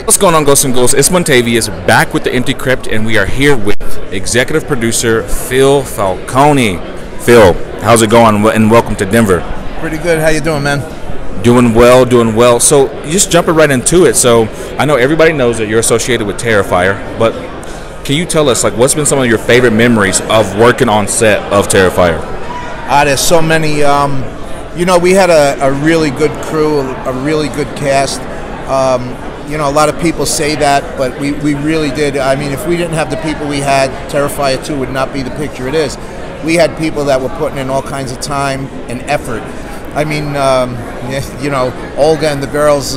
What's going on, Ghosts and Ghouls? It's Montavious back with the Empty Crypt, and we are here with executive producer Phil Falcone. Phil, how's it going? And welcome to Denver. Pretty good. How you doing, man? Doing well, doing well. So just jumping right into it. So I know everybody knows that you're associated with Terrifier, but can you tell us, like, what's been some of your favorite memories of working on set of Terrifier? There's so many. You know, we had a really good crew, a really good cast. You know, a lot of people say that, but we really did. I mean, if we didn't have the people we had, Terrifier 2 would not be the picture it is. We had people that were putting in all kinds of time and effort. I mean, you know, Olga and the girls,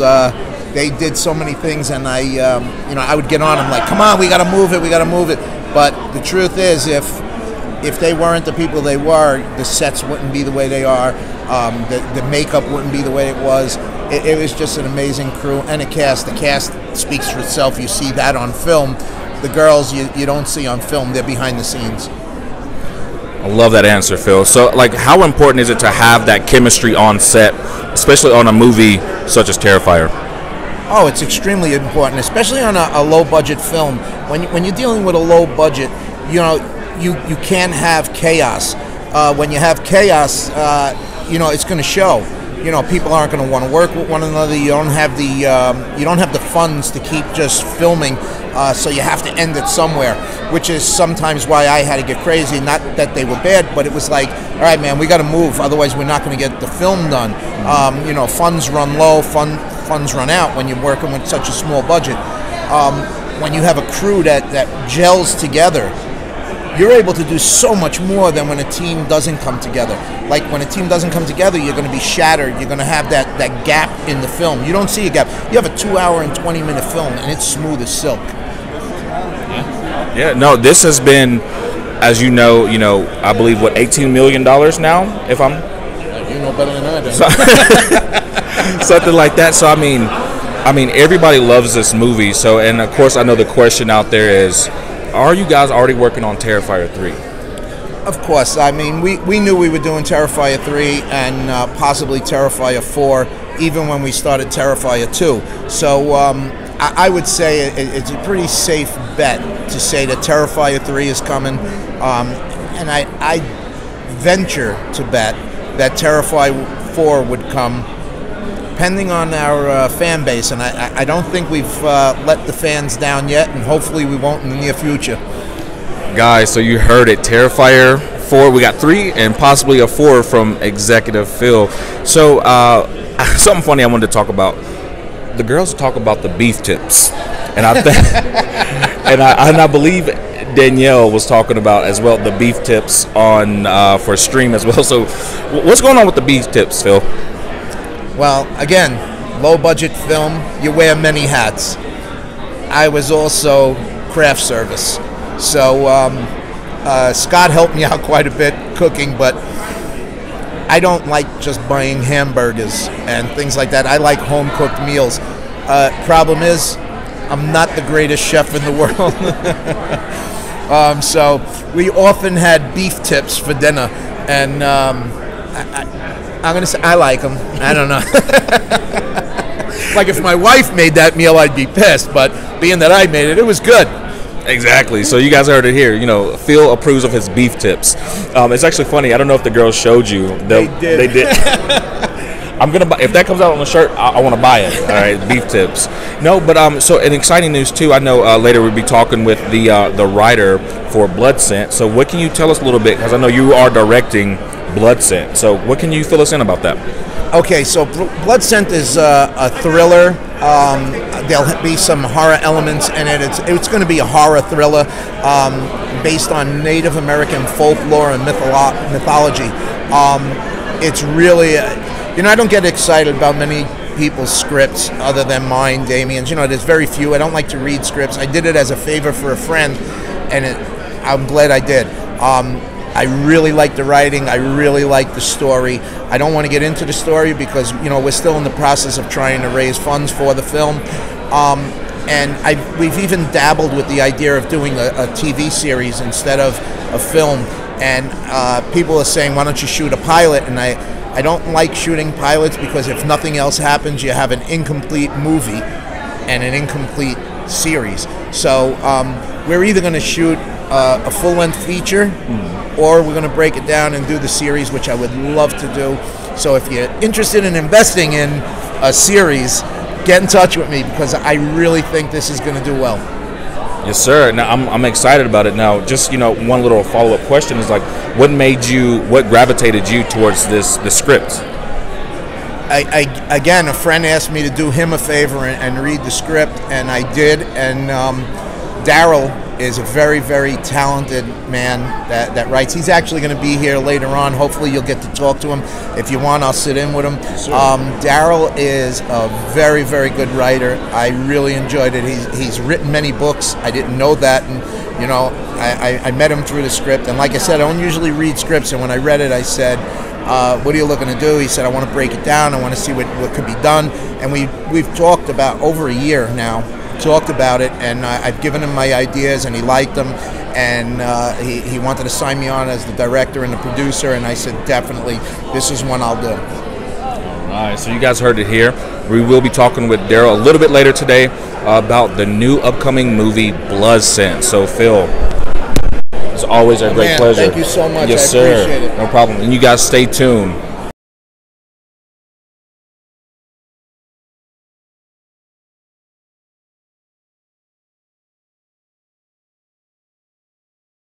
they did so many things, and you know, I would get on them like, come on, we got to move it, we got to move it. But the truth is, if they weren't the people they were, the sets wouldn't be the way they are. The makeup wouldn't be the way it was. It was just an amazing crew and a cast. The cast speaks for itself. You see that on film. The girls you don't see on film. They're behind the scenes. I love that answer, Phil. So, like, how important is it to have that chemistry on set, especially on a movie such as Terrifier? Oh, it's extremely important, especially on a low-budget film. When you're dealing with a low budget, you know, you can't have chaos. When you have chaos, you know, it's going to show. You know, people aren't going to want to work with one another. You don't have the funds to keep just filming, so you have to end it somewhere, which is sometimes why I had to get crazy. Not that they were bad, but it was like, all right, man, we got to move, otherwise we're not going to get the film done. You know, funds run low, funds run out when you're working with such a small budget. When you have a crew that gels together, you're able to do so much more than when a team doesn't come together. Like, when a team doesn't come together, you're going to be shattered. You're going to have that gap in the film. You don't see a gap. You have a 2-hour and 20-minute film, and it's smooth as silk. Yeah, no, this has been, as you know, I believe, what, $18 million now, if I'm... You know better than I do. Something like that. So, I mean, everybody loves this movie. So, and, of course, I know the question out there is, are you guys already working on Terrifier 3? Of course. I mean, we knew we were doing Terrifier 3 and possibly Terrifier 4 even when we started Terrifier 2. So I would say it's a pretty safe bet to say that Terrifier 3 is coming. And I venture to bet that Terrifier 4 would come, depending on our fan base, and I don't think we've let the fans down yet, and hopefully we won't in the near future. Guys, so you heard it, Terrifier 4, we got 3 and possibly a 4 from Executive Phil. So something funny I wanted to talk about. The girls talk about the beef tips, and I think, and I believe Danielle was talking about as well the beef tips on for stream as well. So what's going on with the beef tips, Phil? Well, again, low-budget film, you wear many hats. I was also craft service. So Scott helped me out quite a bit cooking, but I don't like just buying hamburgers and things like that. I like home-cooked meals. Problem is, I'm not the greatest chef in the world. So we often had beef tips for dinner, and I'm going to say I like them. I don't know. Like, if my wife made that meal, I'd be pissed. But being that I made it, it was good. Exactly. So you guys heard it here. You know, Phil approves of his beef tips. It's actually funny. I don't know if the girls showed you. They did. They did. I'm gonna buy, if that comes out on the shirt, I want to buy it. All right, beef tips. No, but so in exciting news too. I know later we'll be talking with the writer for BloodScent. So what can you tell us a little bit? Because I know you are directing BloodScent. So what can you fill us in about that? Okay, so BloodScent is a thriller. There'll be some horror elements in it. It's going to be a horror thriller based on Native American folklore and mythology. It's really, you know, I don't get excited about many people's scripts other than mine, Damien's. You know, there's very few. I don't like to read scripts. I did it as a favor for a friend, and I'm glad I did. I really like the writing. I really like the story. I don't want to get into the story because, you know, we're still in the process of trying to raise funds for the film. And we've even dabbled with the idea of doing a TV series instead of a film. And people are saying, why don't you shoot a pilot? And I don't like shooting pilots because if nothing else happens, you have an incomplete movie. and an incomplete series. So we're either going to shoot a full-length feature, or we're going to break it down and do the series, which I would love to do. So if you're interested in investing in a series, get in touch with me, because I really think this is going to do well. Yes, sir. Now I'm excited about it. Now, just one little follow-up question is like, what gravitated you towards the script? Again, a friend asked me to do him a favor and read the script, and I did. And Daryl is a very, very talented man that writes. He's actually going to be here later on. Hopefully you'll get to talk to him. If you want, I'll sit in with him. Sure. Daryl is a very, very good writer. I really enjoyed it. He's written many books. I didn't know that, and I met him through the script. And like I said, I don't usually read scripts, and when I read it, I said, what are you looking to do? He said, I want to break it down. I want to see what could be done. And we've talked about over a year now. Talked about it, and I've given him my ideas, and he liked them, and he wanted to sign me on as the director and the producer, and I said, definitely, this is one I'll do. All right, so you guys heard it here. We will be talking with Daryl a little bit later today about the new upcoming movie BloodScent. So Phil, it's always a great pleasure. Thank you so much. Yes, I appreciate sir. it. No problem. And you guys stay tuned.